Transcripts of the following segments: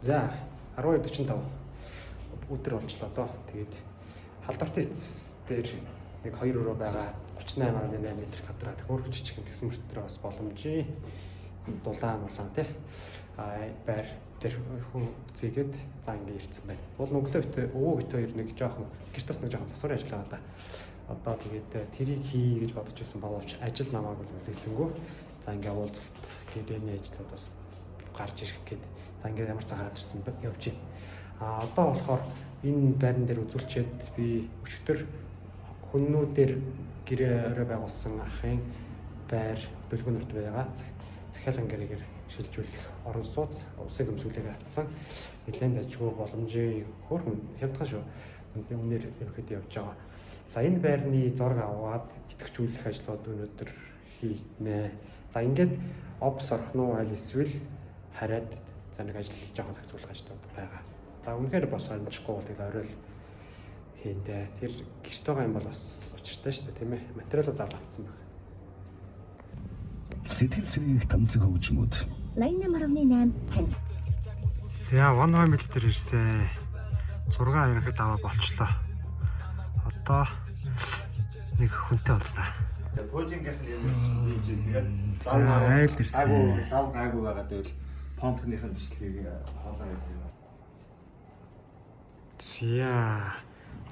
За 12:45 өдөр болчлоо доо. Тэгээд халдвартай эцэс дээр нэг 2 өрөө байгаа 38.8 м2 хөөрхөн жижиг тэгсэн мөртөр бас боломжийн дулаан тий байр тэр хүн зэгээд за ингэ ирсэн байна. Бол өглөө өвөө бит хоёр нэг жоохон гэрт бас нэг жоохон засварын ажил байгаа да. Одоо тэгээд тэрийг хий гэж бодож ирсэн боловч ажил намааг үлээсэнгүү. За ингээ уулзалт гэрээний ажлууд бас гарч ирэх гээд за ингээ ямар ч гараад ирсэн явж байна. Одоо болохоор энэ байран дээр үзүүлчихэд би өчтөр хүннүүдээр гэрээ байгуулсан ахын байр бөлгөөнөрт байгаа. Захиалган гэрээгээр шилжүүлэх орон сууц усыг өмсгөлээр атсан нэлээд ажгүй боломжийн хөөрхөн хямдхан шүү. Үнээр ерөөхдөө явж байгаа. За энэ байрны зураг аваад идэвхжүүлэх ажлууд өнөөдөр хийнэ. За ингээд обс орох нь аль эсвэл хараад за нэг ажил жоохон зохицуулах ажлууд байгаа. За үнэхээр бос амжихгүй бол тэгэл орой л хийндэ. Тэр гэрт байгаа юм бол бас учиртай шүү дээ, тийм ээ. Материалууд авчихсан байна. Сэтгэл зүйн тансаг хөгжмөд 88.8 тань. За 1 мил дээр ирсэн. Зураг ерөнхийдөө аваа болчлоо. Одоо нэг хүнтэй болсноо. Пожингийнх нь юм хийж тэгээд айл ирсэн. зав гайгүй байгаа гэвэл помпныхын бичлэгийг хоолоо хийх юм. За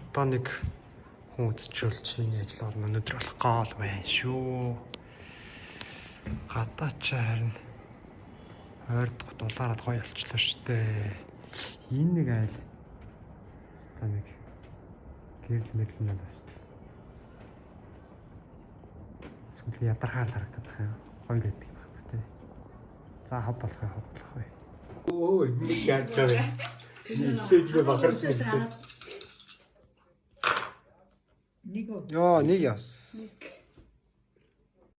одоо нэг хүн үзчихүүлж миний ажил орно өнөдөр болох гол байна шүү. Гадаач харин ойрдох дулаараад гоё болчлоо штэ. Энэ нэг айл ста нэг гэрэл мэрлэн бас сүлийн ядархаар харагдах юм. Гоё л байдаг юм байна тэ. За хав болох бай. Өө нэг яадаг юм. Нийтлээ бахарсан юм. Нэг үү? Яа, нэг яс.